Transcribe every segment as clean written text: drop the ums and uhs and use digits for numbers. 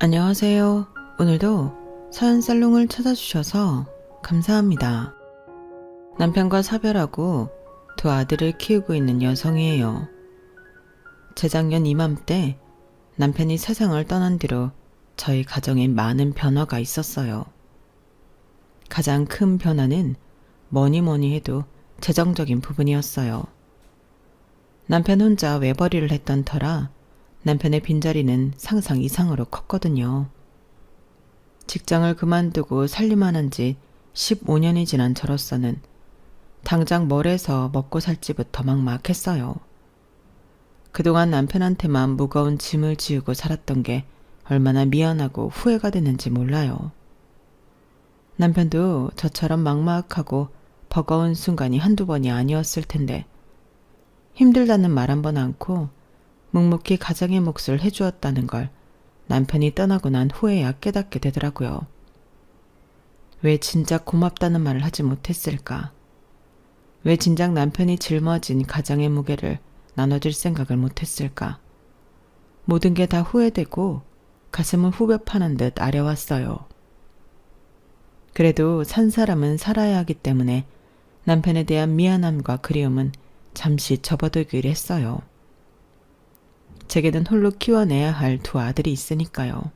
안녕하세요. 오늘도 사연살롱을 찾아주셔서 감사합니다. 남편과 사별하고 두 아들을 키우고 있는 여성이에요. 재작년 이맘때 남편이 세상을 떠난 뒤로 저희 가정에 많은 변화가 있었어요. 가장 큰 변화는 뭐니 해도 재정적인 부분이었어요. 남편 혼자 외벌이를 했던 터라 남편의 빈자리는 상상 이상으로 컸거든요. 직장을 그만두고 살림만 지 15년이 지난 저로서는 당장 뭘 해서 먹고 살지부터 막막했어요. 그동안 남편한테만 무거운 짐을 지우고 살았던 게 얼마나 미안하고 후회가 됐는지 몰라요. 남편도 저처럼 막막하고 버거운 순간이 한두 번이 아니었을 텐데 힘들다는 말 한 번 않고 묵묵히 가정의 몫을 해주었다는 걸 남편이 떠나고 난 후에야 깨닫게 되더라고요. 왜 진작 고맙다는 말을 하지 못했을까? 왜 진작 남편이 짊어진 가정의 무게를 나눠줄 생각을 못했을까? 모든 게 다 후회되고 가슴을 후벼 파는 듯 아려왔어요. 그래도 산 사람은 살아야 하기 때문에 남편에 대한 미안함과 그리움은 잠시 접어두기로 했어요. 제게는 홀로 키워내야 할 두 아들이 있으니까요.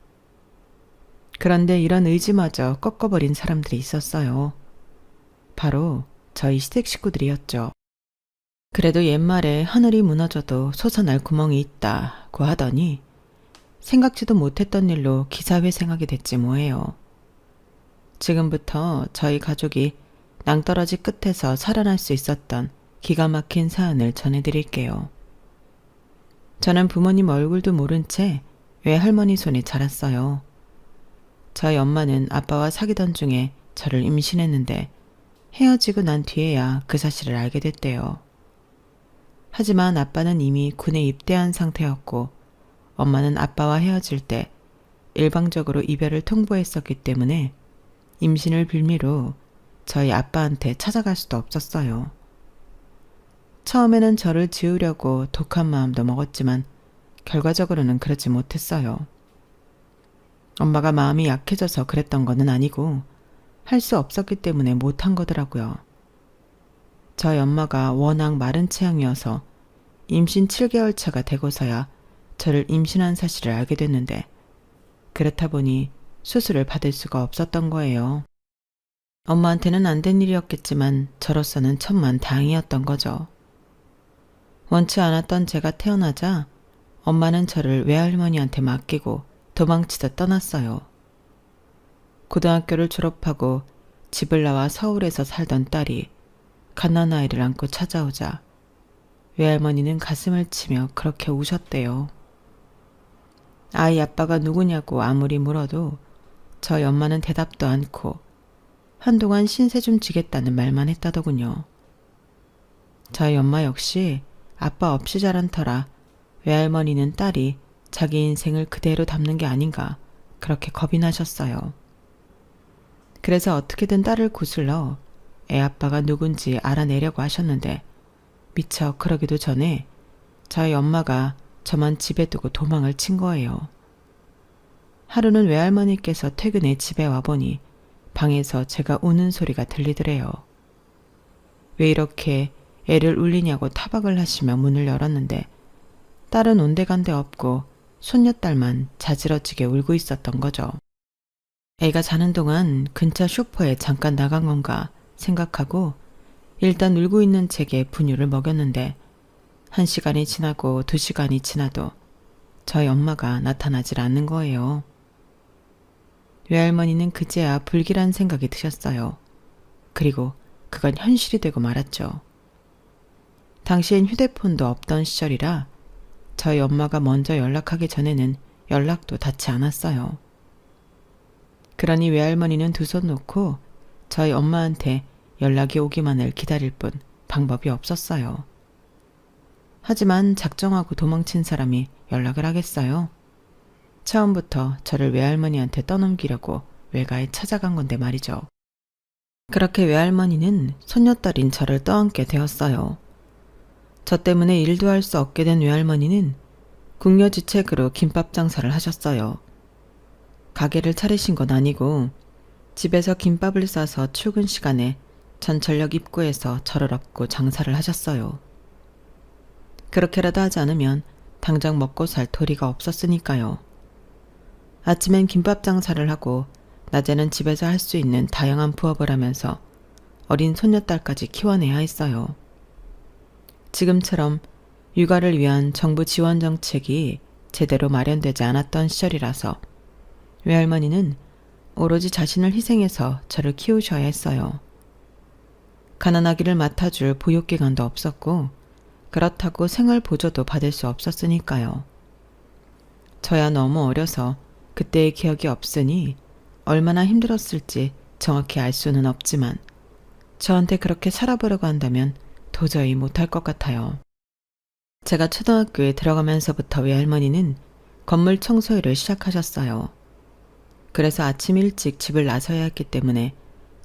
그런데 이런 의지마저 꺾어버린 사람들이 있었어요. 바로 저희 시댁 식구들이었죠. 그래도 옛말에 하늘이 무너져도 솟아날 구멍이 있다고 하더니 생각지도 못했던 일로 기사회생하게 됐지 뭐예요. 지금부터 저희 가족이 낭떠러지 끝에서 살아날 수 있었던 기가 막힌 사안을 전해드릴게요. 저는 부모님 얼굴도 모른 채 외할머니 손에 자랐어요. 저희 엄마는 아빠와 사귀던 중에 저를 임신했는데 헤어지고 난 뒤에야 그 사실을 알게 됐대요. 하지만 아빠는 이미 군에 입대한 상태였고 엄마는 아빠와 헤어질 때 일방적으로 이별을 통보했었기 때문에 임신을 빌미로 저희 아빠한테 찾아갈 수도 없었어요. 처음에는 저를 지우려고 독한 마음도 먹었지만 결과적으로는 그러지 못했어요. 엄마가 마음이 약해져서 그랬던 거는 아니고 할 수 없었기 때문에 못한 거더라고요. 저희 엄마가 워낙 마른 체형이어서 임신 7개월 차가 되고서야 저를 임신한 사실을 알게 됐는데 그렇다 보니 수술을 받을 수가 없었던 거예요. 엄마한테는 안 된 일이었겠지만 저로서는 천만다행이었던 거죠. 원치 않았던 제가 태어나자 엄마는 저를 외할머니한테 맡기고 도망치듯 떠났어요. 고등학교를 졸업하고 집을 나와 서울에서 살던 딸이 갓난아이를 안고 찾아오자 외할머니는 가슴을 치며 그렇게 우셨대요. 아이 아빠가 누구냐고 아무리 물어도 저희 엄마는 대답도 않고 한동안 신세 좀 지겠다는 말만 했다더군요. 저희 엄마 역시 아빠 없이 자란 터라 외할머니는 딸이 자기 인생을 그대로 담는 게 아닌가 그렇게 겁이 나셨어요. 그래서 어떻게든 딸을 구슬러 애 아빠가 누군지 알아내려고 하셨는데 미처 그러기도 전에 저희 엄마가 저만 집에 두고 도망을 친 거예요. 하루는 외할머니께서 퇴근해 집에 와보니 방에서 제가 우는 소리가 들리더래요. 왜 이렇게 애를 울리냐고 타박을 하시며 문을 열었는데 딸은 온데간데 없고 손녀딸만 자지러지게 울고 있었던 거죠. 애가 자는 동안 근처 슈퍼에 잠깐 나간 건가 생각하고 일단 울고 있는 제게 분유를 먹였는데 1시간이 지나고 2시간이 지나도 저희 엄마가 나타나질 않는 거예요. 외할머니는 그제야 불길한 생각이 드셨어요. 그리고 그건 현실이 되고 말았죠. 당시엔 휴대폰도 없던 시절이라 저희 엄마가 먼저 연락하기 전에는 연락도 닿지 않았어요. 그러니 외할머니는 두 손 놓고 저희 엄마한테 연락이 오기만을 기다릴 뿐 방법이 없었어요. 하지만 작정하고 도망친 사람이 연락을 하겠어요? 처음부터 저를 외할머니한테 떠넘기려고 외가에 찾아간 건데 말이죠. 그렇게 외할머니는 손녀딸인 저를 떠안게 되었어요. 저 때문에 일도 할 수 없게 된 외할머니는 궁여지책으로 김밥 장사를 하셨어요. 가게를 차리신 건 아니고 집에서 김밥을 싸서 출근 시간에 전철역 입구에서 저를 업고 장사를 하셨어요. 그렇게라도 하지 않으면 당장 먹고 살 도리가 없었으니까요. 아침엔 김밥 장사를 하고 낮에는 집에서 할 수 있는 다양한 부업을 하면서 어린 손녀딸까지 키워내야 했어요. 지금처럼 육아를 위한 정부 지원 정책이 제대로 마련되지 않았던 시절이라서 외할머니는 오로지 자신을 희생해서 저를 키우셔야 했어요. 가난아기를 맡아줄 보육기관도 없었고 그렇다고 생활보조도 받을 수 없었으니까요. 저야 너무 어려서 그때의 기억이 없으니 얼마나 힘들었을지 정확히 알 수는 없지만 저한테 그렇게 살아보려고 한다면 도저히 못할 것 같아요. 제가 초등학교에 들어가면서부터 외할머니는 건물 청소일을 시작하셨어요. 그래서 아침 일찍 집을 나서야 했기 때문에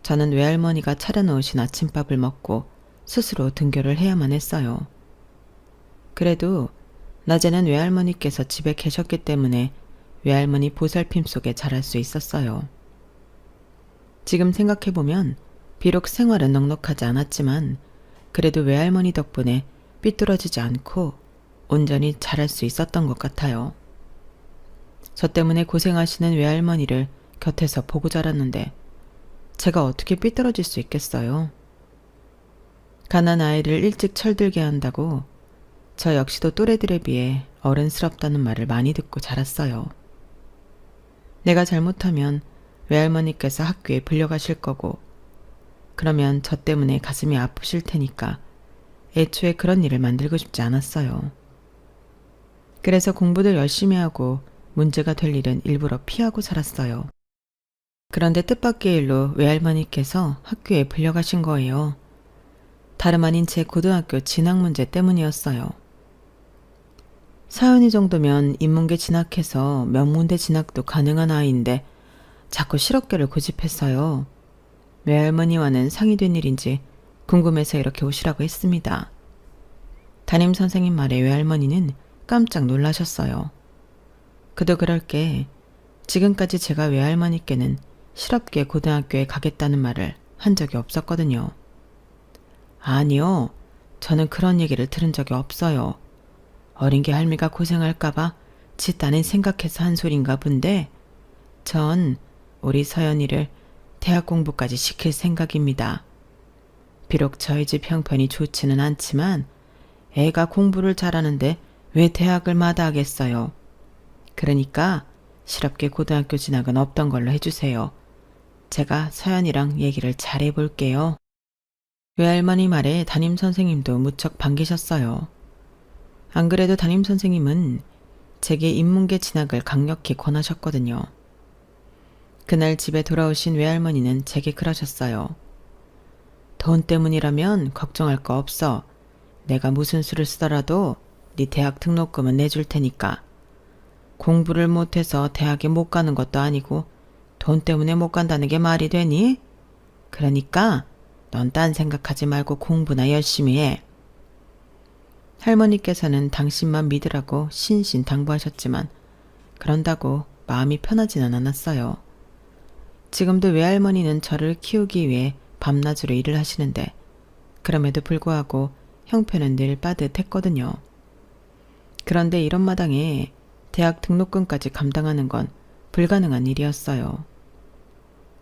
저는 외할머니가 차려놓으신 아침밥을 먹고 스스로 등교를 해야만 했어요. 그래도 낮에는 외할머니께서 집에 계셨기 때문에 외할머니 보살핌 속에 자랄 수 있었어요. 지금 생각해보면 비록 생활은 넉넉하지 않았지만 그래도 외할머니 덕분에 삐뚤어지지 않고 온전히 자랄 수 있었던 것 같아요. 저 때문에 고생하시는 외할머니를 곁에서 보고 자랐는데 제가 어떻게 삐뚤어질 수 있겠어요? 가난 아이를 일찍 철들게 한다고 저 역시도 또래들에 비해 어른스럽다는 말을 많이 듣고 자랐어요. 내가 잘못하면 외할머니께서 학교에 불려가실 거고 그러면 저 때문에 가슴이 아프실 테니까 애초에 그런 일을 만들고 싶지 않았어요. 그래서 공부도 열심히 하고 문제가 될 일은 일부러 피하고 살았어요. 그런데 뜻밖의 일로 외할머니께서 학교에 불려가신 거예요. 다름 아닌 제 고등학교 진학 문제 때문이었어요. 사연이 정도면 인문계 진학해서 명문대 진학도 가능한 아이인데 자꾸 실업계를 고집했어요. 외할머니와는 상의된 일인지 궁금해서 이렇게 오시라고 했습니다. 담임선생님 말에 외할머니는 깜짝 놀라셨어요. 그도 그럴 게 지금까지 제가 외할머니께는 실업계 고등학교에 가겠다는 말을 한 적이 없었거든요. 아니요. 저는 그런 얘기를 들은 적이 없어요. 어린 게 할미가 고생할까봐 지 딴에 생각해서 한 소린가 본데 전 우리 서연이를 대학 공부까지 시킬 생각입니다. 비록 저희 집 형편이 좋지는 않지만 애가 공부를 잘하는데 왜 대학을 마다하겠어요. 그러니까 실업계 고등학교 진학은 없던 걸로 해주세요. 제가 서연이랑 얘기를 잘 해볼게요. 외할머니 말에 담임선생님도 무척 반기셨어요. 안 그래도 담임선생님은 제게 인문계 진학을 강력히 권하셨거든요. 그날 집에 돌아오신 외할머니는 제게 그러셨어요. 돈 때문이라면 걱정할 거 없어. 내가 무슨 수를 쓰더라도 네 대학 등록금은 내줄 테니까. 공부를 못해서 대학에 못 가는 것도 아니고 돈 때문에 못 간다는 게 말이 되니? 그러니까 넌 딴 생각하지 말고 공부나 열심히 해. 할머니께서는 당신만 믿으라고 신신당부하셨지만 그런다고 마음이 편하지는 않았어요. 지금도 외할머니는 저를 키우기 위해 밤낮으로 일을 하시는데 그럼에도 불구하고 형편은 늘 빠듯했거든요. 그런데 이런 마당에 대학 등록금까지 감당하는 건 불가능한 일이었어요.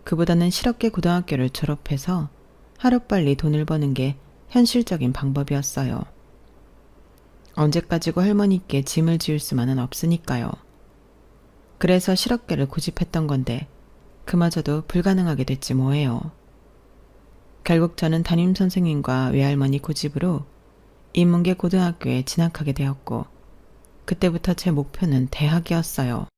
그보다는 실업계 고등학교를 졸업해서 하루빨리 돈을 버는 게 현실적인 방법이었어요. 언제까지고 할머니께 짐을 지을 수만은 없으니까요. 그래서 실업계를 고집했던 건데 그마저도 불가능하게 됐지 뭐예요. 결국 저는 담임선생님과 외할머니 고집으로 인문계 고등학교에 진학하게 되었고 그때부터 제 목표는 대학이었어요.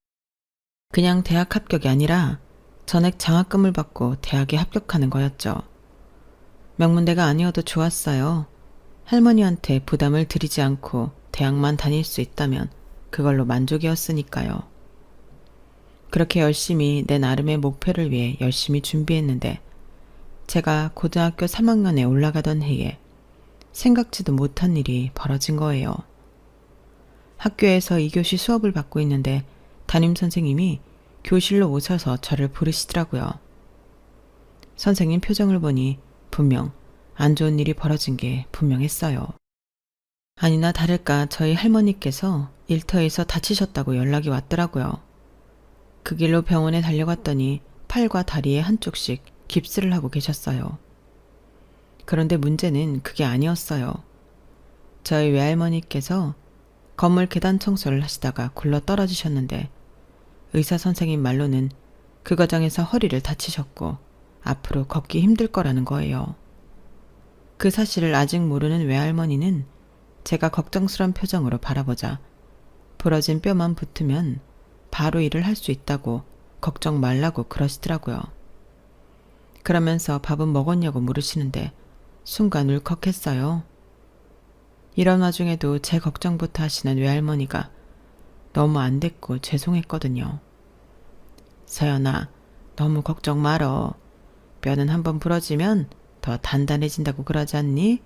그냥 대학 합격이 아니라 전액 장학금을 받고 대학에 합격하는 거였죠. 명문대가 아니어도 좋았어요. 할머니한테 부담을 드리지 않고 대학만 다닐 수 있다면 그걸로 만족이었으니까요. 그렇게 열심히 내 나름의 목표를 위해 열심히 준비했는데 제가 고등학교 3학년에 올라가던 해에 생각지도 못한 일이 벌어진 거예요. 학교에서 2교시 수업을 받고 있는데 담임선생님이 교실로 오셔서 저를 부르시더라고요. 선생님 표정을 보니 분명 안 좋은 일이 벌어진 게 분명했어요. 아니나 다를까 저희 할머니께서 일터에서 다치셨다고 연락이 왔더라고요. 그 길로 병원에 달려갔더니 팔과 다리에 한쪽씩 깁스를 하고 계셨어요. 그런데 문제는 그게 아니었어요. 저희 외할머니께서 건물 계단 청소를 하시다가 굴러 떨어지셨는데 의사 선생님 말로는 그 과정에서 허리를 다치셨고 앞으로 걷기 힘들 거라는 거예요. 그 사실을 아직 모르는 외할머니는 제가 걱정스런 표정으로 바라보자 부러진 뼈만 붙으면 바로 일을 할 수 있다고 걱정 말라고 그러시더라고요. 그러면서 밥은 먹었냐고 물으시는데 순간 울컥했어요. 이런 와중에도 제 걱정부터 하시는 외할머니가 너무 안 됐고 죄송했거든요. 서연아, 너무 걱정 말어. 뼈는 한번 부러지면 더 단단해진다고 그러지 않니?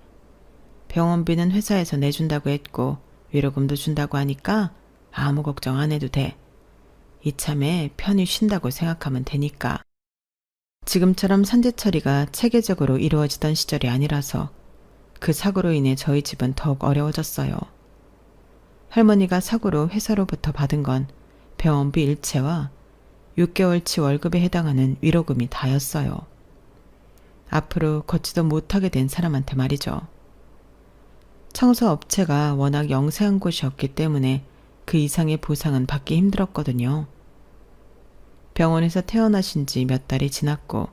병원비는 회사에서 내준다고 했고 위로금도 준다고 하니까 아무 걱정 안 해도 돼. 이참에 편히 쉰다고 생각하면 되니까. 지금처럼 산재 처리가 체계적으로 이루어지던 시절이 아니라서 그 사고로 인해 저희 집은 더욱 어려워졌어요. 할머니가 사고로 회사로부터 받은 건 병원비 일체와 6개월치 월급에 해당하는 위로금이 다였어요. 앞으로 걷지도 못하게 된 사람한테 말이죠. 청소업체가 워낙 영세한 곳이었기 때문에 그 이상의 보상은 받기 힘들었거든요. 병원에서 퇴원하신 지 몇 달이 지났고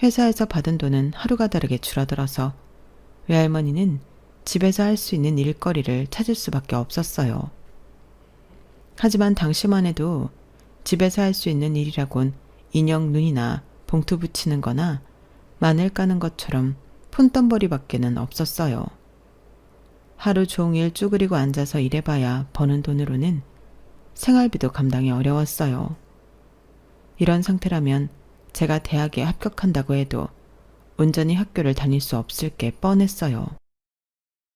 회사에서 받은 돈은 하루가 다르게 줄어들어서 외할머니는 집에서 할 수 있는 일거리를 찾을 수밖에 없었어요. 하지만 당시만 해도 집에서 할 수 있는 일이라곤 인형 눈이나 봉투 붙이는 거나 마늘 까는 것처럼 푼돈벌이밖에는 없었어요. 하루 종일 쭈그리고 앉아서 일해봐야 버는 돈으로는 생활비도 감당이 어려웠어요. 이런 상태라면 제가 대학에 합격한다고 해도 온전히 학교를 다닐 수 없을 게 뻔했어요.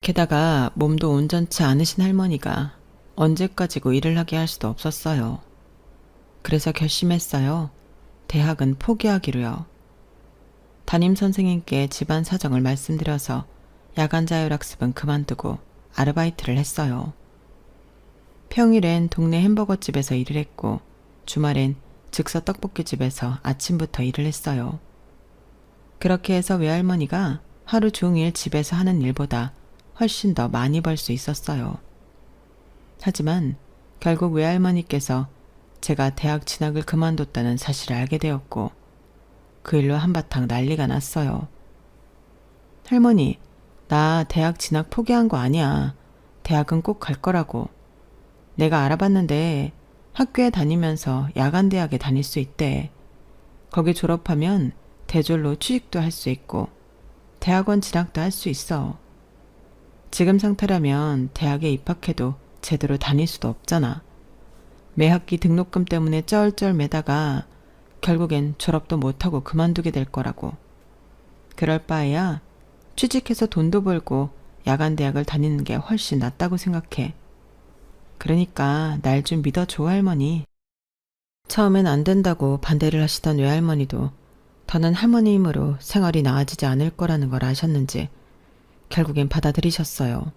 게다가 몸도 온전치 않으신 할머니가 언제까지고 일을 하게 할 수도 없었어요. 그래서 결심했어요. 대학은 포기하기로요. 담임 선생님께 집안 사정을 말씀드려서 야간 자율학습은 그만두고 아르바이트를 했어요. 평일엔 동네 햄버거집에서 일을 했고 주말엔 즉석 떡볶이집에서 아침부터 일을 했어요. 그렇게 해서 외할머니가 하루 종일 집에서 하는 일보다 훨씬 더 많이 벌 수 있었어요. 하지만 결국 외할머니께서 제가 대학 진학을 그만뒀다는 사실을 알게 되었고 그 일로 한바탕 난리가 났어요. 할머니, 나 대학 진학 포기한 거 아니야. 대학은 꼭 갈 거라고. 내가 알아봤는데 학교에 다니면서 야간 대학에 다닐 수 있대. 거기 졸업하면 대졸로 취직도 할 수 있고 대학원 진학도 할 수 있어. 지금 상태라면 대학에 입학해도 제대로 다닐 수도 없잖아. 매 학기 등록금 때문에 쩔쩔 매다가 결국엔 졸업도 못하고 그만두게 될 거라고. 그럴 바에야 취직해서 돈도 벌고 야간 대학을 다니는 게 훨씬 낫다고 생각해. 그러니까 날 좀 믿어줘, 할머니. 처음엔 안 된다고 반대를 하시던 외할머니도 더는 할머니 힘으로 생활이 나아지지 않을 거라는 걸 아셨는지 결국엔 받아들이셨어요.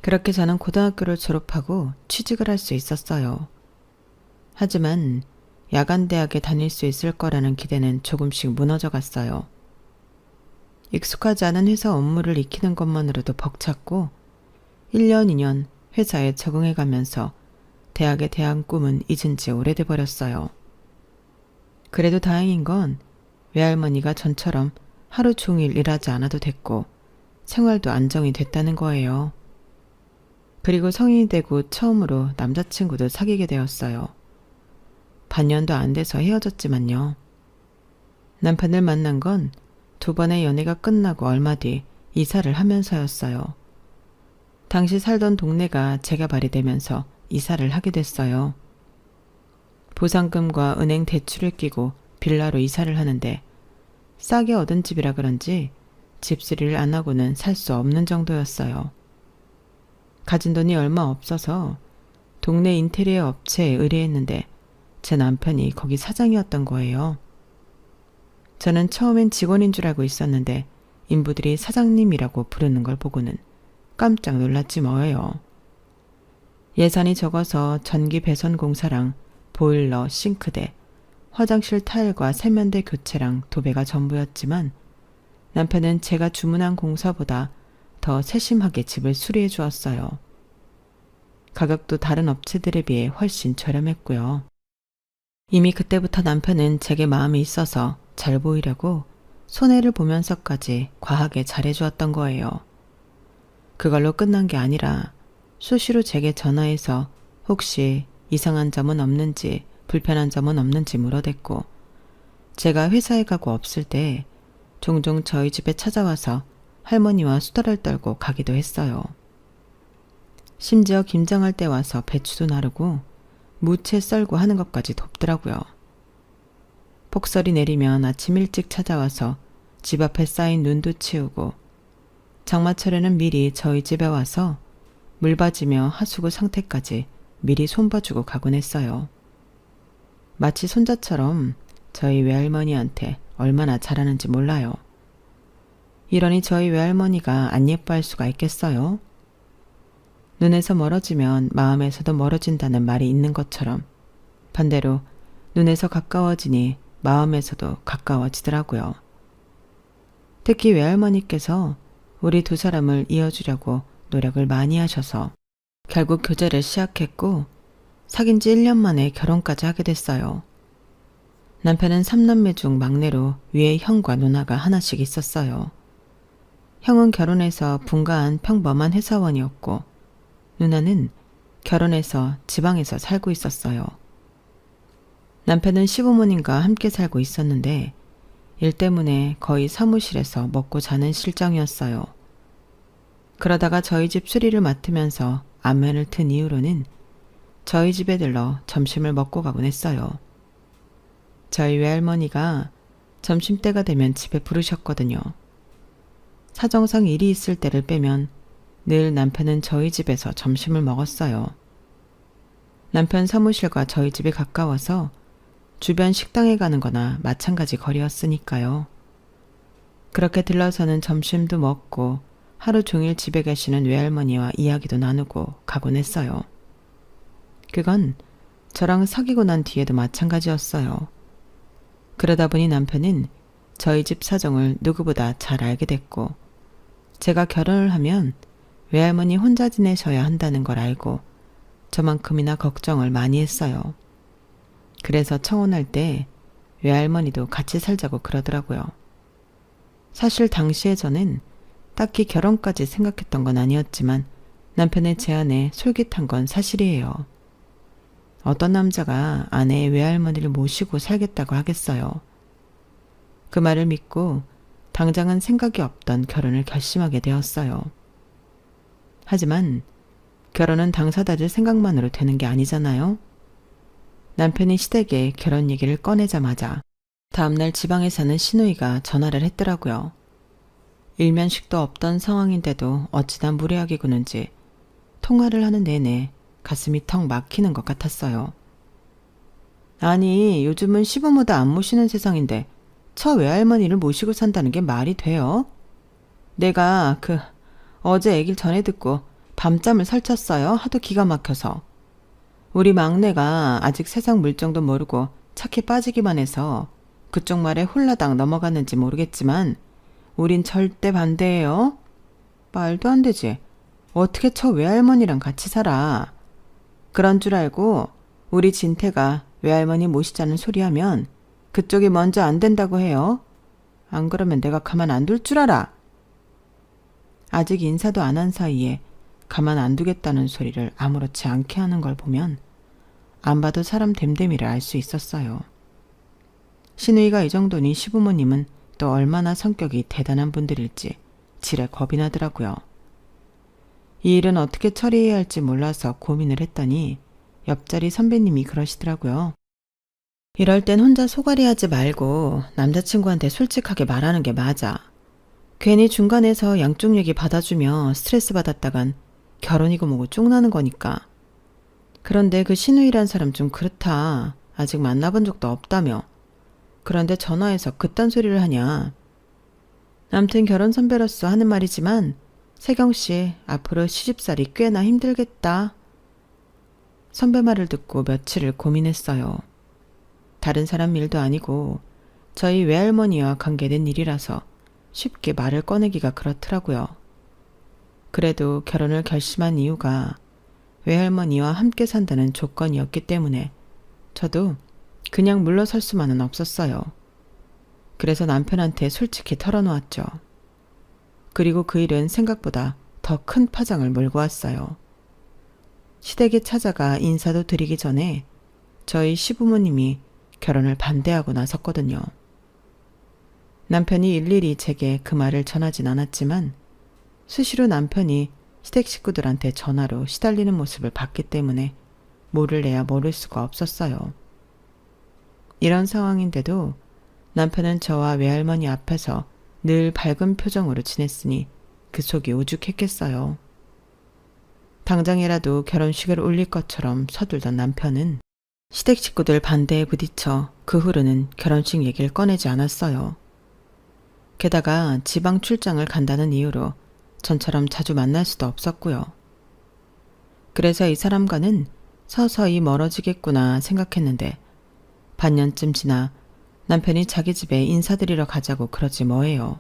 그렇게 저는 고등학교를 졸업하고 취직을 할 수 있었어요. 하지만 야간 대학에 다닐 수 있을 거라는 기대는 조금씩 무너져 갔어요. 익숙하지 않은 회사 업무를 익히는 것만으로도 벅찼고 1년, 2년 회사에 적응해 가면서 대학에 대한 꿈은 잊은 지 오래돼 버렸어요. 그래도 다행인 건 외할머니가 전처럼 하루 종일 일하지 않아도 됐고 생활도 안정이 됐다는 거예요. 그리고 성인이 되고 처음으로 남자친구도 사귀게 되었어요. 반년도 안 돼서 헤어졌지만요. 남편을 만난 건 2번의 연애가 끝나고 얼마 뒤 이사를 하면서였어요. 당시 살던 동네가 재개발이 되면서 이사를 하게 됐어요. 보상금과 은행 대출을 끼고 빌라로 이사를 하는데 싸게 얻은 집이라 그런지 집수리를 안 하고는 살 수 없는 정도였어요. 가진 돈이 얼마 없어서 동네 인테리어 업체에 의뢰했는데 제 남편이 거기 사장이었던 거예요. 저는 처음엔 직원인 줄 알고 있었는데 인부들이 사장님이라고 부르는 걸 보고는 깜짝 놀랐지 뭐예요. 예산이 적어서 전기 배선 공사랑 보일러, 싱크대, 화장실 타일과 세면대 교체랑 도배가 전부였지만 남편은 제가 주문한 공사보다 더 세심하게 집을 수리해 주었어요. 가격도 다른 업체들에 비해 훨씬 저렴했고요. 이미 그때부터 남편은 제게 마음이 있어서 잘 보이려고 손해를 보면서까지 과하게 잘해주었던 거예요. 그걸로 끝난 게 아니라 수시로 제게 전화해서 혹시 이상한 점은 없는지 불편한 점은 없는지 물어댔고 제가 회사에 가고 없을 때 종종 저희 집에 찾아와서 할머니와 수다를 떨고 가기도 했어요. 심지어 김장할 때 와서 배추도 나르고 무채 썰고 하는 것까지 돕더라고요. 폭설이 내리면 아침 일찍 찾아와서 집 앞에 쌓인 눈도 치우고 장마철에는 미리 저희 집에 와서 물 받이며 하수구 상태까지 미리 손봐주고 가곤 했어요. 마치 손자처럼 저희 외할머니한테 얼마나 잘하는지 몰라요. 이러니 저희 외할머니가 안 예뻐할 수가 있겠어요? 눈에서 멀어지면 마음에서도 멀어진다는 말이 있는 것처럼 반대로 눈에서 가까워지니 마음에서도 가까워지더라고요. 특히 외할머니께서 우리 두 사람을 이어주려고 노력을 많이 하셔서 결국 교제를 시작했고 사귄 지 1년 만에 결혼까지 하게 됐어요. 남편은 3남매 중 막내로 위에 형과 누나가 하나씩 있었어요. 형은 결혼해서 분가한 평범한 회사원이었고 누나는 결혼해서 지방에서 살고 있었어요. 남편은 시부모님과 함께 살고 있었는데 일 때문에 거의 사무실에서 먹고 자는 실정이었어요. 그러다가 저희 집 수리를 맡으면서 안면을 튼 이후로는 저희 집에 들러 점심을 먹고 가곤 했어요. 저희 외할머니가 점심때가 되면 집에 부르셨거든요. 사정상 일이 있을 때를 빼면 늘 남편은 저희 집에서 점심을 먹었어요. 남편 사무실과 저희 집이 가까워서 주변 식당에 가는 거나 마찬가지 거리였으니까요. 그렇게 들러서는 점심도 먹고 하루 종일 집에 계시는 외할머니와 이야기도 나누고 가곤 했어요. 그건 저랑 사귀고 난 뒤에도 마찬가지였어요. 그러다 보니 남편은 저희 집 사정을 누구보다 잘 알게 됐고 제가 결혼을 하면 외할머니 혼자 지내셔야 한다는 걸 알고 저만큼이나 걱정을 많이 했어요. 그래서 청혼할 때 외할머니도 같이 살자고 그러더라고요. 사실 당시에 저는 딱히 결혼까지 생각했던 건 아니었지만 남편의 제안에 솔깃한 건 사실이에요. 어떤 남자가 아내의 외할머니를 모시고 살겠다고 하겠어요. 그 말을 믿고 당장은 생각이 없던 결혼을 결심하게 되었어요. 하지만 결혼은 당사자들 생각만으로 되는 게 아니잖아요. 남편이 시댁에 결혼 얘기를 꺼내자마자 다음날 지방에 사는 시누이가 전화를 했더라고요. 일면식도 없던 상황인데도 어찌나 무례하게 구는지 통화를 하는 내내 가슴이 턱 막히는 것 같았어요. 아니, 요즘은 시부모도 안 모시는 세상인데 처 외할머니를 모시고 산다는 게 말이 돼요? 내가 어제 얘기를 전해 듣고 밤잠을 설쳤어요. 하도 기가 막혀서. 우리 막내가 아직 세상 물정도 모르고 착해 빠지기만 해서 그쪽 말에 홀라당 넘어갔는지 모르겠지만 우린 절대 반대예요. 말도 안 되지. 어떻게 저 외할머니랑 같이 살아. 그런 줄 알고 우리 진태가 외할머니 모시자는 소리하면 그쪽이 먼저 안 된다고 해요. 안 그러면 내가 가만 안 둘 줄 알아. 아직 인사도 안 한 사이에 가만 안 두겠다는 소리를 아무렇지 않게 하는 걸 보면 안 봐도 사람 됨됨이를 알 수 있었어요. 시누이가 이 정도니 시부모님은 또 얼마나 성격이 대단한 분들일지 지레 겁이 나더라고요. 이 일은 어떻게 처리해야 할지 몰라서 고민을 했더니 옆자리 선배님이 그러시더라고요. 이럴 땐 혼자 소갈이하지 말고 남자친구한테 솔직하게 말하는 게 맞아. 괜히 중간에서 양쪽 얘기 받아주며 스트레스 받았다간 결혼이고 뭐고 쭉 나는 거니까. 그런데 그 시누이란 사람 좀 그렇다. 아직 만나본 적도 없다며. 그런데 전화해서 그딴 소리를 하냐. 암튼 결혼 선배로서 하는 말이지만 세경씨 앞으로 시집살이 꽤나 힘들겠다. 선배 말을 듣고 며칠을 고민했어요. 다른 사람 일도 아니고 저희 외할머니와 관계된 일이라서 쉽게 말을 꺼내기가 그렇더라고요. 그래도 결혼을 결심한 이유가 외할머니와 함께 산다는 조건이었기 때문에 저도 그냥 물러설 수만은 없었어요. 그래서 남편한테 솔직히 털어놓았죠. 그리고 그 일은 생각보다 더 큰 파장을 몰고 왔어요. 시댁에 찾아가 인사도 드리기 전에 저희 시부모님이 결혼을 반대하고 나섰거든요. 남편이 일일이 제게 그 말을 전하진 않았지만 수시로 남편이 시댁 식구들한테 전화로 시달리는 모습을 봤기 때문에 모를래야 모를 수가 없었어요. 이런 상황인데도 남편은 저와 외할머니 앞에서 늘 밝은 표정으로 지냈으니 그 속이 오죽했겠어요. 당장이라도 결혼식을 올릴 것처럼 서둘던 남편은 시댁 식구들 반대에 부딪혀 그 후로는 결혼식 얘기를 꺼내지 않았어요. 게다가 지방 출장을 간다는 이유로 전처럼 자주 만날 수도 없었고요. 그래서 이 사람과는 서서히 멀어지겠구나 생각했는데 반년쯤 지나 남편이 자기 집에 인사드리러 가자고 그러지 뭐예요.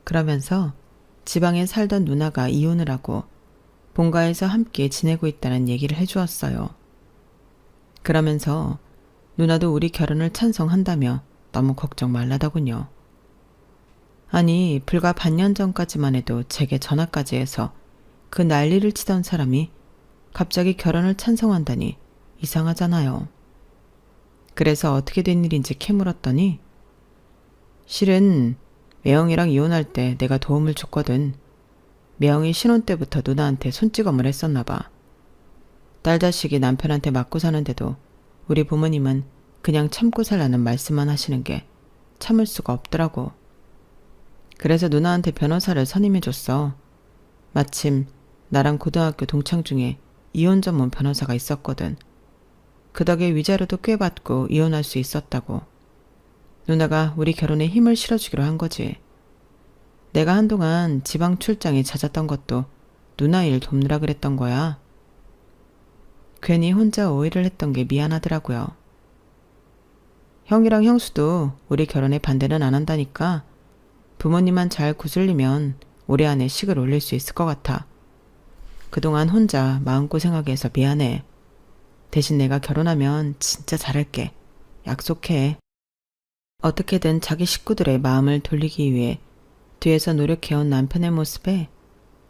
그러면서 지방에 살던 누나가 이혼을 하고 본가에서 함께 지내고 있다는 얘기를 해주었어요. 그러면서 누나도 우리 결혼을 찬성한다며 너무 걱정 말라더군요. 아니, 불과 반년 전까지만 해도 제게 전화까지 해서 그 난리를 치던 사람이 갑자기 결혼을 찬성한다니 이상하잖아요. 그래서 어떻게 된 일인지 캐물었더니 실은 매영이랑 이혼할 때 내가 도움을 줬거든. 매영이 신혼 때부터 누나한테 손찌검을 했었나 봐. 딸 자식이 남편한테 맞고 사는데도 우리 부모님은 그냥 참고 살라는 말씀만 하시는 게 참을 수가 없더라고. 그래서 누나한테 변호사를 선임해줬어. 마침 나랑 고등학교 동창 중에 이혼 전문 변호사가 있었거든. 그 덕에 위자료도 꽤 받고 이혼할 수 있었다고. 누나가 우리 결혼에 힘을 실어주기로 한 거지. 내가 한동안 지방 출장이 잦았던 것도 누나 일 돕느라 그랬던 거야. 괜히 혼자 오해를 했던 게 미안하더라고요. 형이랑 형수도 우리 결혼에 반대는 안 한다니까 부모님만 잘 구슬리면 올해 안에 식을 올릴 수 있을 것 같아. 그동안 혼자 마음고생하게 해서 미안해. 대신 내가 결혼하면 진짜 잘할게. 약속해. 어떻게든 자기 식구들의 마음을 돌리기 위해 뒤에서 노력해온 남편의 모습에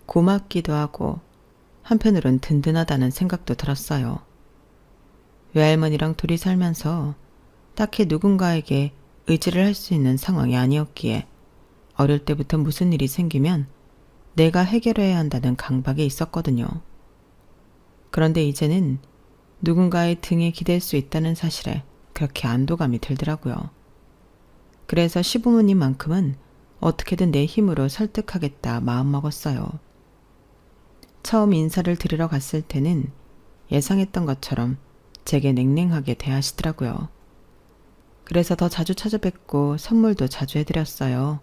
고맙기도 하고 한편으론 든든하다는 생각도 들었어요. 외할머니랑 둘이 살면서 딱히 누군가에게 의지를 할 수 있는 상황이 아니었기에 어릴 때부터 무슨 일이 생기면 내가 해결해야 한다는 강박이 있었거든요. 그런데 이제는 누군가의 등에 기댈 수 있다는 사실에 그렇게 안도감이 들더라고요. 그래서 시부모님만큼은 어떻게든 내 힘으로 설득하겠다 마음먹었어요. 처음 인사를 드리러 갔을 때는 예상했던 것처럼 제게 냉랭하게 대하시더라고요. 그래서 더 자주 찾아뵙고 선물도 자주 해드렸어요.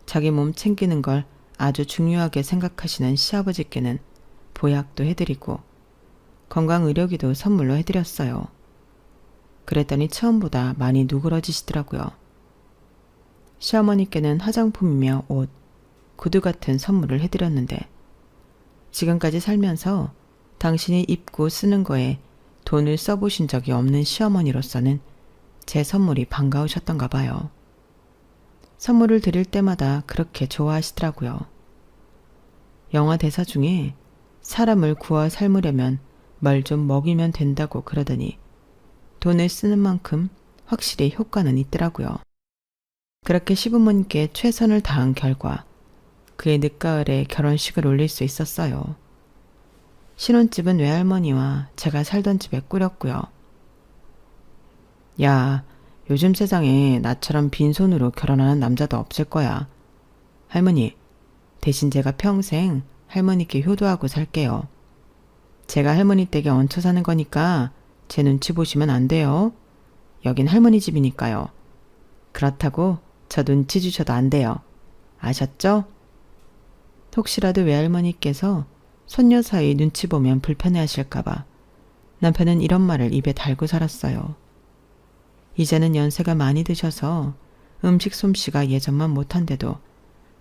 자기 몸 챙기는 걸 아주 중요하게 생각하시는 시아버지께는 보약도 해드리고 건강의료기도 선물로 해드렸어요. 그랬더니 처음보다 많이 누그러지시더라고요. 시어머니께는 화장품이며 옷, 구두 같은 선물을 해드렸는데 지금까지 살면서 당신이 입고 쓰는 거에 돈을 써보신 적이 없는 시어머니로서는 제 선물이 반가우셨던가 봐요. 선물을 드릴 때마다 그렇게 좋아하시더라고요. 영화 대사 중에 사람을 구워 삶으려면 뭘 좀 먹이면 된다고 그러더니 돈을 쓰는 만큼 확실히 효과는 있더라고요. 그렇게 시부모님께 최선을 다한 결과 그의 늦가을에 결혼식을 올릴 수 있었어요. 신혼집은 외할머니와 제가 살던 집에 꾸렸고요. 야, 요즘 세상에 나처럼 빈손으로 결혼하는 남자도 없을 거야. 할머니, 대신 제가 평생 할머니께 효도하고 살게요. 제가 할머니 댁에 얹혀 사는 거니까 제 눈치 보시면 안 돼요. 여긴 할머니 집이니까요. 그렇다고 저 눈치 주셔도 안 돼요. 아셨죠? 혹시라도 외할머니께서 손녀 사이 눈치 보면 불편해하실까봐 남편은 이런 말을 입에 달고 살았어요. 이제는 연세가 많이 드셔서 음식 솜씨가 예전만 못한데도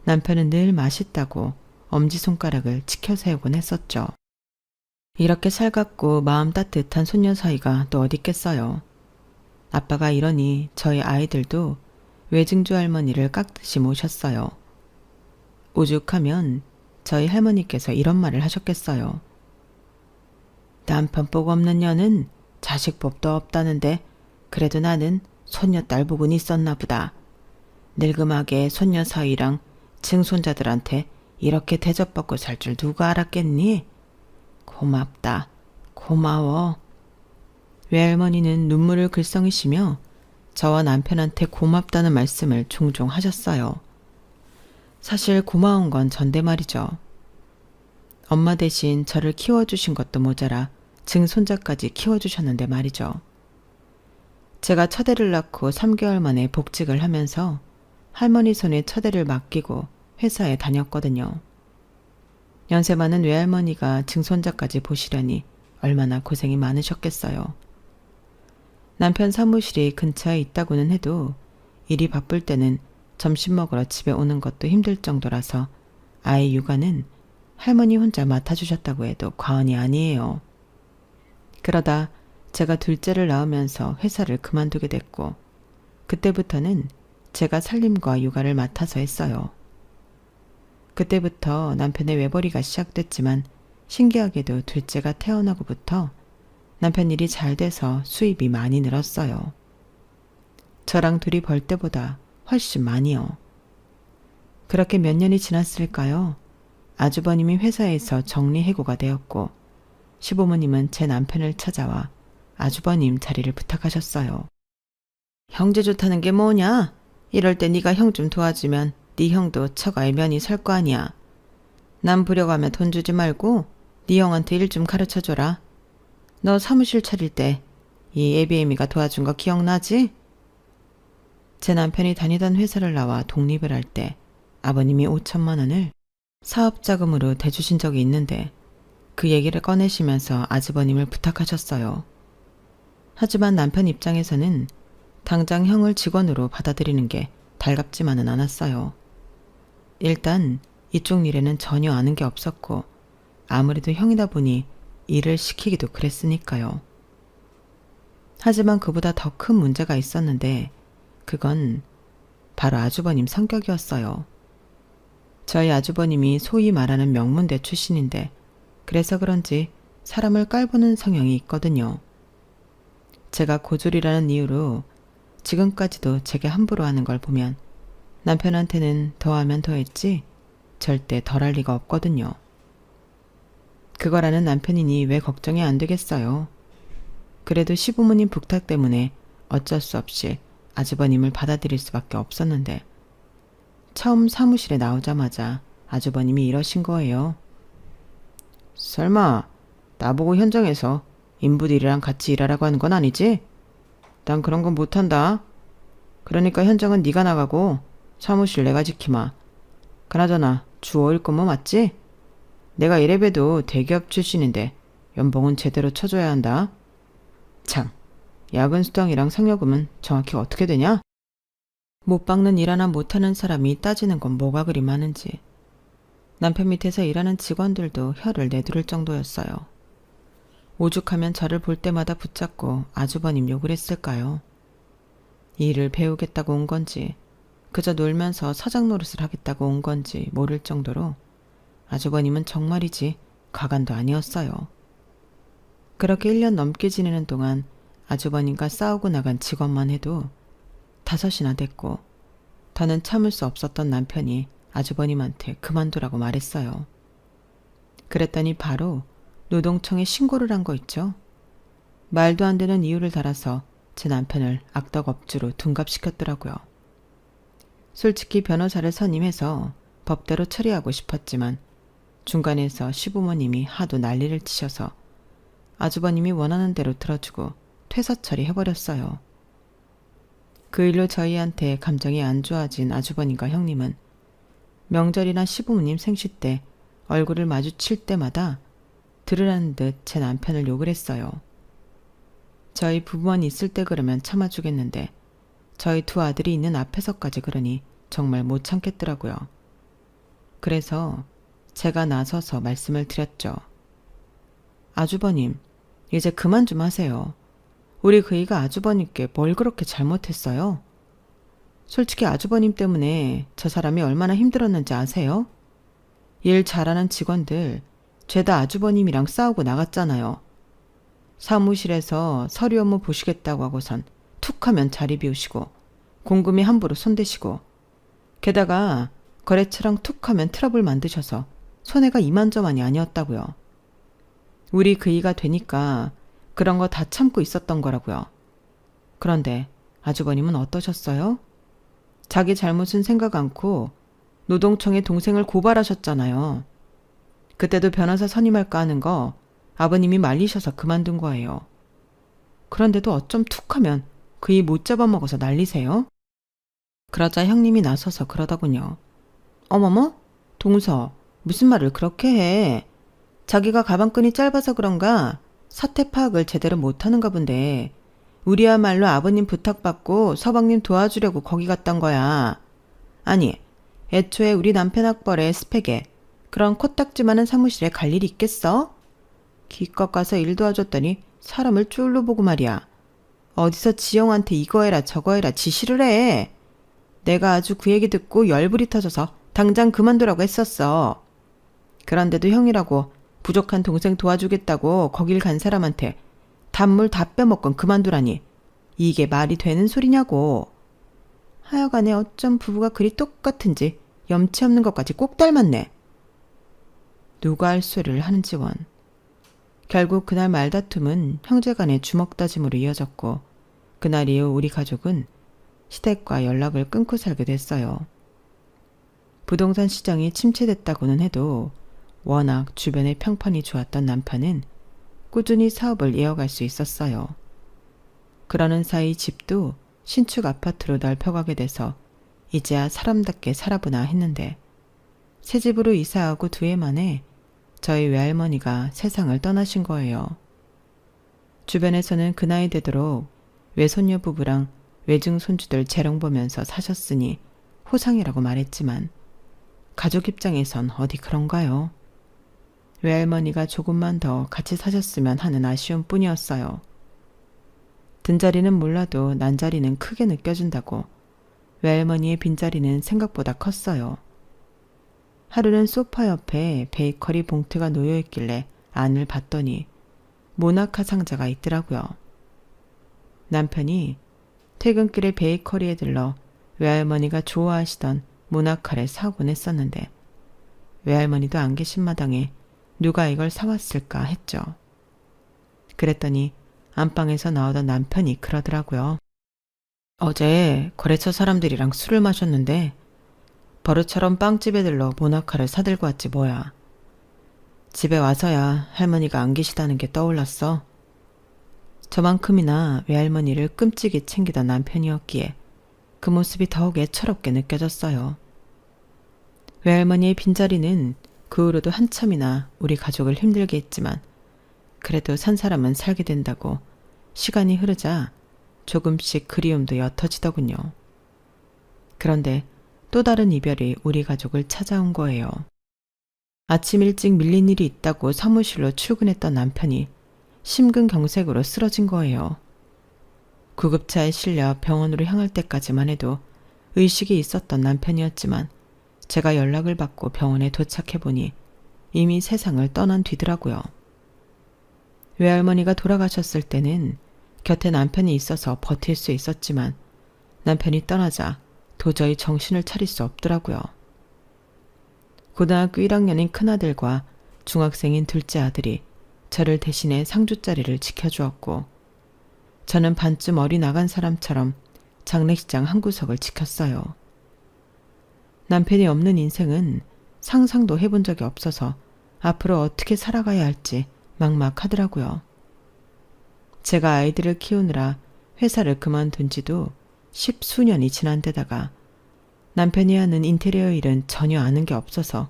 남편은 늘 맛있다고 엄지손가락을 치켜 세우곤 했었죠. 이렇게 살갑고 마음 따뜻한 손녀 사이가 또 어디 있겠어요. 아빠가 이러니 저희 아이들도 외증조 할머니를 깍듯이 모셨어요. 오죽하면 저희 할머니께서 이런 말을 하셨겠어요. 남편복 없는 년은 자식복도 없다는데 그래도 나는 손녀딸 복은 있었나 보다. 늙음하게 손녀 사위랑 증손자들한테 이렇게 대접받고 살 줄 누가 알았겠니? 고맙다. 고마워. 외할머니는 눈물을 글썽이시며 저와 남편한테 고맙다는 말씀을 종종 하셨어요. 사실 고마운 건 전데 말이죠. 엄마 대신 저를 키워주신 것도 모자라 증손자까지 키워주셨는데 말이죠. 제가 첫애를 낳고 3개월 만에 복직을 하면서 할머니 손에 첫애를 맡기고 회사에 다녔거든요. 연세 많은 외할머니가 증손자까지 보시려니 얼마나 고생이 많으셨겠어요. 남편 사무실이 근처에 있다고는 해도 일이 바쁠 때는 점심 먹으러 집에 오는 것도 힘들 정도라서 아이 육아는 할머니 혼자 맡아주셨다고 해도 과언이 아니에요. 그러다 제가 둘째를 낳으면서 회사를 그만두게 됐고 그때부터는 제가 살림과 육아를 맡아서 했어요. 그때부터 남편의 외벌이가 시작됐지만 신기하게도 둘째가 태어나고부터 남편 일이 잘 돼서 수입이 많이 늘었어요. 저랑 둘이 벌 때보다 훨씬 많이요. 그렇게 몇 년이 지났을까요? 아주버님이 회사에서 정리해고가 되었고 시부모님은 제 남편을 찾아와 아주버님 자리를 부탁하셨어요. 형제 좋다는 게 뭐냐? 이럴 때 네가 형 좀 도와주면 네 형도 처가에 면이 설 거 아니야. 남 부려가며 돈 주지 말고 네 형한테 일 좀 가르쳐줘라. 너 사무실 차릴 때 이 예비애미가 도와준 거 기억나지? 제 남편이 다니던 회사를 나와 독립을 할 때 아버님이 5천만 원을 사업자금으로 대주신 적이 있는데 그 얘기를 꺼내시면서 아주버님을 부탁하셨어요. 하지만 남편 입장에서는 당장 형을 직원으로 받아들이는 게 달갑지만은 않았어요. 일단 이쪽 일에는 전혀 아는 게 없었고 아무래도 형이다 보니 일을 시키기도 그랬으니까요. 하지만 그보다 더 큰 문제가 있었는데 그건 바로 아주버님 성격이었어요. 저희 아주버님이 소위 말하는 명문대 출신인데 그래서 그런지 사람을 깔보는 성향이 있거든요. 제가 고졸이라는 이유로 지금까지도 제게 함부로 하는 걸 보면 남편한테는 더하면 더했지 절대 덜할 리가 없거든요. 그걸 아는 남편이니 왜 걱정이 안 되겠어요. 그래도 시부모님 부탁 때문에 어쩔 수 없이 아주버님을 받아들일 수밖에 없었는데 처음 사무실에 나오자마자 아주버님이 이러신 거예요. 설마 나보고 현장에서 인부들이랑 같이 일하라고 하는 건 아니지? 난 그런 건 못한다. 그러니까 현장은 네가 나가고 사무실 내가 지키마. 그나저나 주 5일 근무 맞지? 내가 이래봬도 대기업 출신인데 연봉은 제대로 쳐줘야 한다. 참, 야근 수당이랑 상여금은 정확히 어떻게 되냐? 못 박는 일 하나 못하는 사람이 따지는 건 뭐가 그리 많은지. 남편 밑에서 일하는 직원들도 혀를 내두를 정도였어요. 오죽하면 저를 볼 때마다 붙잡고 아주버님 욕을 했을까요? 일을 배우겠다고 온 건지 그저 놀면서 사장 노릇을 하겠다고 온 건지 모를 정도로 아주버님은 정말이지 가관도 아니었어요. 그렇게 1년 넘게 지내는 동안 아주버님과 싸우고 나간 직원만 해도 5이나 됐고 더는 참을 수 없었던 남편이 아주버님한테 그만두라고 말했어요. 그랬더니 바로 노동청에 신고를 한 거 있죠. 말도 안 되는 이유를 달아서 제 남편을 악덕업주로 둔갑시켰더라고요. 솔직히 변호사를 선임해서 법대로 처리하고 싶었지만 중간에서 시부모님이 하도 난리를 치셔서 아주버님이 원하는 대로 들어주고 퇴사 처리해버렸어요. 그 일로 저희한테 감정이 안 좋아진 아주버님과 형님은 명절이나 시부모님 생시 때 얼굴을 마주칠 때마다 들으라는 듯 제 남편을 욕을 했어요. 저희 부부만 있을 때 그러면 참아주겠는데 저희 두 아들이 있는 앞에서까지 그러니 정말 못 참겠더라고요. 그래서 제가 나서서 말씀을 드렸죠. 아주버님, 이제 그만 좀 하세요. 우리 그이가 아주버님께 뭘 그렇게 잘못했어요? 솔직히 아주버님 때문에 저 사람이 얼마나 힘들었는지 아세요? 일 잘하는 직원들 죄다 아주버님이랑 싸우고 나갔잖아요. 사무실에서 서류 업무 보시겠다고 하고선 툭하면 자리 비우시고 공금이 함부로 손대시고 게다가 거래처랑 툭하면 트러블 만드셔서 손해가 이만저만이 아니었다고요. 우리 그이가 되니까 그런 거 다 참고 있었던 거라고요. 그런데 아주버님은 어떠셨어요? 자기 잘못은 생각 않고 노동청에 동생을 고발하셨잖아요. 그때도 변호사 선임할까 하는 거 아버님이 말리셔서 그만둔 거예요. 그런데도 어쩜 툭하면 그이 못 잡아먹어서 난리세요? 그러자 형님이 나서서 그러더군요. 어머머? 동서, 무슨 말을 그렇게 해? 자기가 가방끈이 짧아서 그런가 사태 파악을 제대로 못하는가 본데 우리야말로 아버님 부탁받고 서방님 도와주려고 거기 갔던 거야. 아니, 애초에 우리 남편 학벌에 스펙에 그런 코딱지만한 사무실에 갈 일이 있겠어? 기껏 가서 일 도와줬더니 사람을 쫄로 보고 말이야. 어디서 지영한테 이거 해라 저거 해라 지시를 해. 내가 아주 그 얘기 듣고 열불이 터져서 당장 그만두라고 했었어. 그런데도 형이라고 부족한 동생 도와주겠다고 거길 간 사람한테 단물 다 빼먹곤 그만두라니 이게 말이 되는 소리냐고. 하여간에 어쩜 부부가 그리 똑같은지 염치 없는 것까지 꼭 닮았네. 누가 할 소리를 하는지 원. 결국 그날 말다툼은 형제간의 주먹다짐으로 이어졌고 그날 이후 우리 가족은 시댁과 연락을 끊고 살게 됐어요. 부동산 시장이 침체됐다고는 해도 워낙 주변의 평판이 좋았던 남편은 꾸준히 사업을 이어갈 수 있었어요. 그러는 사이 집도 신축 아파트로 넓혀가게 돼서 이제야 사람답게 살아보나 했는데 새 집으로 이사하고 2해 만에 저희 외할머니가 세상을 떠나신 거예요. 주변에서는 그 나이 되도록 외손녀 부부랑 외증 손주들 재롱 보면서 사셨으니 호상이라고 말했지만 가족 입장에선 어디 그런가요? 외할머니가 조금만 더 같이 사셨으면 하는 아쉬움 뿐이었어요. 든자리는 몰라도 난자리는 크게 느껴진다고 외할머니의 빈자리는 생각보다 컸어요. 하루는 소파 옆에 베이커리 봉투가 놓여있길래 안을 봤더니 모나카 상자가 있더라고요. 남편이 퇴근길에 베이커리에 들러 외할머니가 좋아하시던 모나카를 사오곤 했었는데 외할머니도 안 계신 마당에 누가 이걸 사왔을까 했죠. 그랬더니 안방에서 나오던 남편이 그러더라고요. 어제 거래처 사람들이랑 술을 마셨는데 버릇처럼 빵집에 들러 모나카를 사들고 왔지 뭐야. 집에 와서야 할머니가 안 계시다는 게 떠올랐어. 저만큼이나 외할머니를 끔찍이 챙기던 남편이었기에 그 모습이 더욱 애처롭게 느껴졌어요. 외할머니의 빈자리는 그 후로도 한참이나 우리 가족을 힘들게 했지만 그래도 산 사람은 살게 된다고 시간이 흐르자 조금씩 그리움도 옅어지더군요. 그런데 또 다른 이별이 우리 가족을 찾아온 거예요. 아침 일찍 밀린 일이 있다고 사무실로 출근했던 남편이 심근경색으로 쓰러진 거예요. 구급차에 실려 병원으로 향할 때까지만 해도 의식이 있었던 남편이었지만 제가 연락을 받고 병원에 도착해보니 이미 세상을 떠난 뒤더라고요. 외할머니가 돌아가셨을 때는 곁에 남편이 있어서 버틸 수 있었지만 남편이 떠나자 도저히 정신을 차릴 수 없더라고요. 고등학교 1학년인 큰아들과 중학생인 둘째 아들이 저를 대신해 상주자리를 지켜주었고 저는 반쯤 어리 나간 사람처럼 장례식장 한 구석을 지켰어요. 남편이 없는 인생은 상상도 해본 적이 없어서 앞으로 어떻게 살아가야 할지 막막하더라고요. 제가 아이들을 키우느라 회사를 그만둔 지도 10수년이 지난 데다가 남편이 하는 인테리어 일은 전혀 아는 게 없어서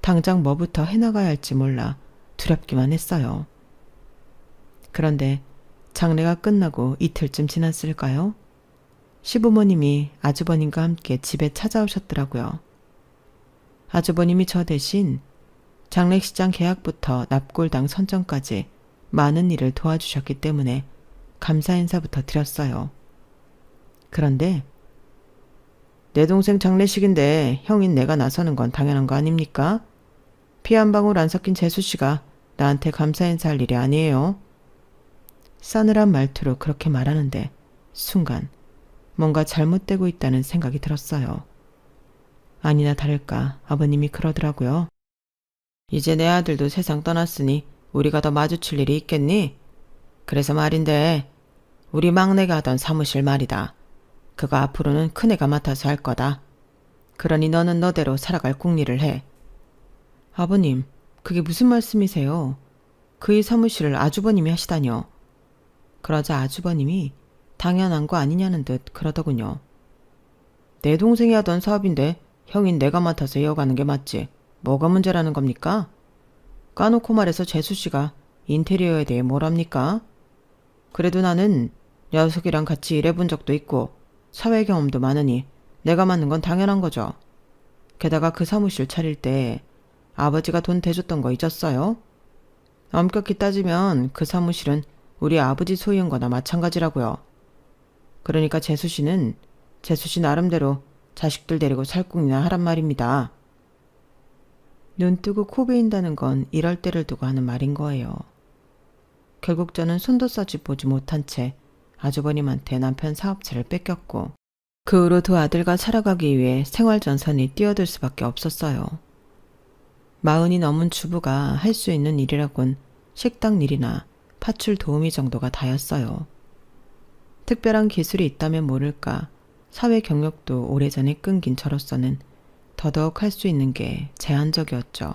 당장 뭐부터 해나가야 할지 몰라 두렵기만 했어요. 그런데 장례가 끝나고 이틀쯤 지났을까요? 시부모님이 아주버님과 함께 집에 찾아오셨더라고요. 아주버님이 저 대신 장례식장 계약부터 납골당 선정까지 많은 일을 도와주셨기 때문에 감사 인사부터 드렸어요. 그런데 내 동생 장례식인데 형인 내가 나서는 건 당연한 거 아닙니까? 피 한 방울 안 섞인 재수씨가 나한테 감사 인사할 일이 아니에요. 싸늘한 말투로 그렇게 말하는데 순간 뭔가 잘못되고 있다는 생각이 들었어요. 아니나 다를까 아버님이 그러더라고요. 이제 내 아들도 세상 떠났으니 우리가 더 마주칠 일이 있겠니? 그래서 말인데 우리 막내가 하던 사무실 말이다. 그거 앞으로는 큰애가 맡아서 할 거다. 그러니 너는 너대로 살아갈 궁리를 해. 아버님, 그게 무슨 말씀이세요? 그의 사무실을 아주버님이 하시다뇨. 그러자 아주버님이 당연한 거 아니냐는 듯 그러더군요. 내 동생이 하던 사업인데 형인 내가 맡아서 이어가는 게 맞지. 뭐가 문제라는 겁니까? 까놓고 말해서 재수씨가 인테리어에 대해 뭘 합니까? 그래도 나는 녀석이랑 같이 일해본 적도 있고 사회 경험도 많으니 내가 맡는 건 당연한 거죠. 게다가 그 사무실 차릴 때 아버지가 돈 대줬던 거 잊었어요? 엄격히 따지면 그 사무실은 우리 아버지 소유인 거나 마찬가지라고요. 그러니까 재수씨는 재수씨 나름대로 자식들 데리고 살궁이나 하란 말입니다. 눈 뜨고 코 베인다는 건 이럴 때를 두고 하는 말인 거예요. 결국 저는 손도 써지 보지 못한 채 아주버님한테 남편 사업체를 뺏겼고 그 후로 두 아들과 살아가기 위해 생활전선이 뛰어들 수밖에 없었어요. 40이 넘은 주부가 할 수 있는 일이라곤 식당 일이나 파출 도우미 정도가 다였어요. 특별한 기술이 있다면 모를까 사회 경력도 오래전에 끊긴 저로서는 더더욱 할 수 있는 게 제한적이었죠.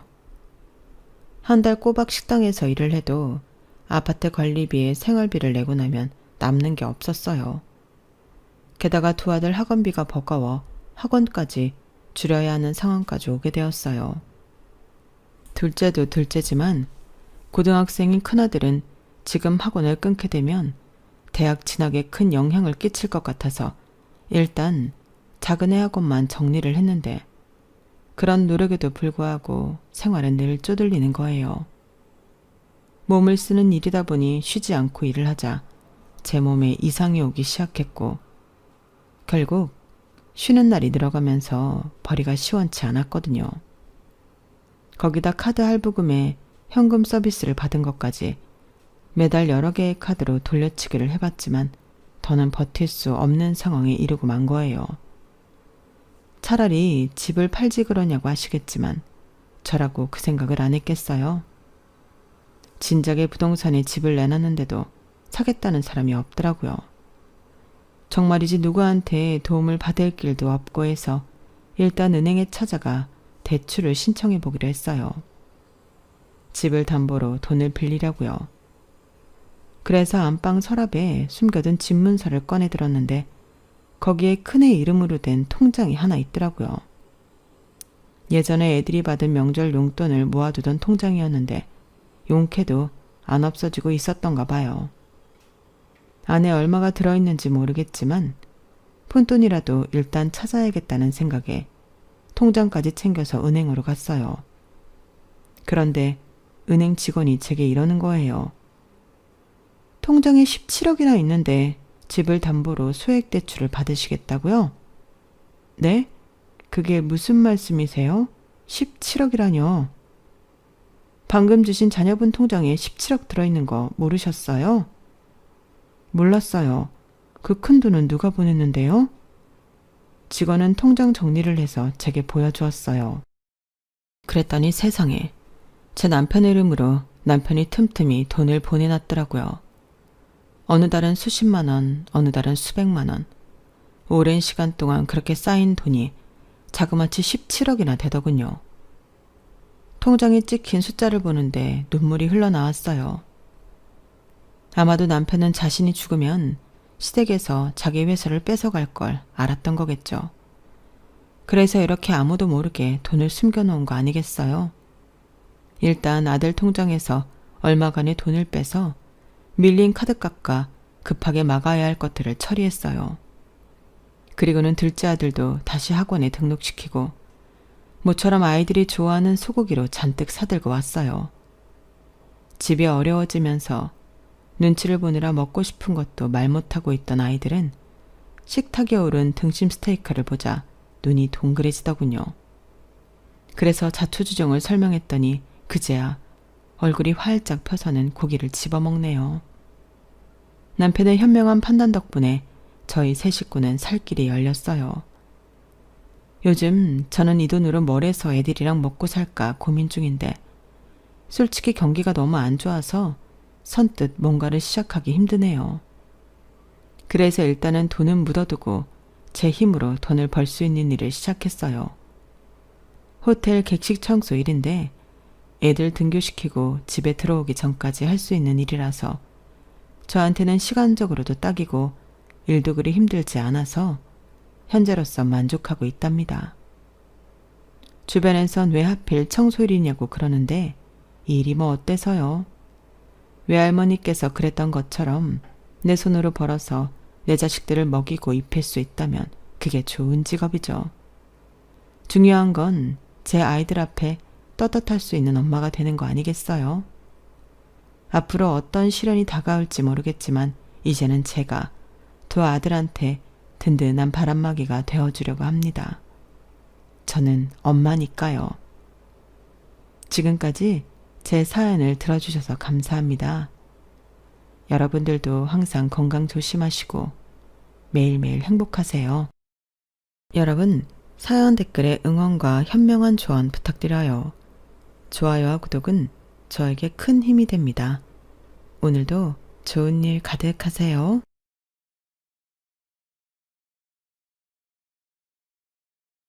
한 달 꼬박 식당에서 일을 해도 아파트 관리비에 생활비를 내고 나면 남는 게 없었어요. 게다가 두 아들 학원비가 버거워 학원까지 줄여야 하는 상황까지 오게 되었어요. 둘째도 둘째지만 고등학생인 큰아들은 지금 학원을 끊게 되면 대학 진학에 큰 영향을 끼칠 것 같아서 일단 작은 애 학원만 정리를 했는데 그런 노력에도 불구하고 생활은 늘 쪼들리는 거예요. 몸을 쓰는 일이다 보니 쉬지 않고 일을 하자 제 몸에 이상이 오기 시작했고 결국 쉬는 날이 늘어가면서 벌이가 시원치 않았거든요. 거기다 카드 할부금에 현금 서비스를 받은 것까지 매달 여러 개의 카드로 돌려치기를 해봤지만 더는 버틸 수 없는 상황에 이르고 만 거예요. 차라리 집을 팔지 그러냐고 하시겠지만 저라고 그 생각을 안 했겠어요. 진작에 부동산에 집을 내놨는데도 사겠다는 사람이 없더라고요. 정말이지 누구한테 도움을 받을 길도 없고 해서 일단 은행에 찾아가 대출을 신청해 보기로 했어요. 집을 담보로 돈을 빌리려고요. 그래서 안방 서랍에 숨겨둔 집 문서를 꺼내 들었는데 거기에 큰애 이름으로 된 통장이 하나 있더라고요. 예전에 애들이 받은 명절 용돈을 모아두던 통장이었는데 용케도 안 없어지고 있었던가 봐요. 안에 얼마가 들어있는지 모르겠지만 푼돈이라도 일단 찾아야겠다는 생각에 통장까지 챙겨서 은행으로 갔어요. 그런데 은행 직원이 제게 이러는 거예요. 통장에 17억이나 있는데 집을 담보로 소액대출을 받으시겠다고요? 네? 그게 무슨 말씀이세요? 17억이라뇨? 방금 주신 자녀분 통장에 17억 들어있는 거 모르셨어요? 몰랐어요. 그 큰 돈은 누가 보냈는데요? 직원은 통장 정리를 해서 제게 보여주었어요. 그랬더니 세상에 제 남편 이름으로 남편이 틈틈이 돈을 보내놨더라고요. 어느 달은 수십만 원, 어느 달은 수백만 원. 오랜 시간 동안 그렇게 쌓인 돈이 자그마치 17억이나 되더군요. 통장에 찍힌 숫자를 보는데 눈물이 흘러나왔어요. 아마도 남편은 자신이 죽으면 시댁에서 자기 회사를 뺏어갈 걸 알았던 거겠죠. 그래서 이렇게 아무도 모르게 돈을 숨겨놓은 거 아니겠어요? 일단 아들 통장에서 얼마간의 돈을 빼서 밀린 카드값과 급하게 막아야 할 것들을 처리했어요. 그리고는 둘째 아들도 다시 학원에 등록시키고 모처럼 아이들이 좋아하는 소고기로 잔뜩 사들고 왔어요. 집이 어려워지면서 눈치를 보느라 먹고 싶은 것도 말 못하고 있던 아이들은 식탁에 오른 등심 스테이크를 보자 눈이 동그래지더군요. 그래서 자초지종을 설명했더니 그제야 얼굴이 활짝 펴서는 고기를 집어먹네요. 남편의 현명한 판단 덕분에 저희 세 식구는 살 길이 열렸어요. 요즘 저는 이 돈으로 뭘 해서 애들이랑 먹고 살까 고민 중인데 솔직히 경기가 너무 안 좋아서 선뜻 뭔가를 시작하기 힘드네요. 그래서 일단은 돈은 묻어두고 제 힘으로 돈을 벌 수 있는 일을 시작했어요. 호텔 객식 청소 일인데 애들 등교시키고 집에 들어오기 전까지 할 수 있는 일이라서 저한테는 시간적으로도 딱이고 일도 그리 힘들지 않아서 현재로서 만족하고 있답니다. 주변에선 왜 하필 청소일이냐고 그러는데 이 일이 뭐 어때서요? 외할머니께서 그랬던 것처럼 내 손으로 벌어서 내 자식들을 먹이고 입힐 수 있다면 그게 좋은 직업이죠. 중요한 건 제 아이들 앞에 떳떳할 수 있는 엄마가 되는 거 아니겠어요? 앞으로 어떤 시련이 다가올지 모르겠지만 이제는 제가 두 아들한테 든든한 바람막이가 되어주려고 합니다. 저는 엄마니까요. 지금까지 제 사연을 들어주셔서 감사합니다. 여러분들도 항상 건강 조심하시고 매일매일 행복하세요. 여러분, 사연 댓글에 응원과 현명한 조언 부탁드려요. 좋아요와 구독은 저에게 큰 힘이 됩니다. 오늘도 좋은 일 가득하세요.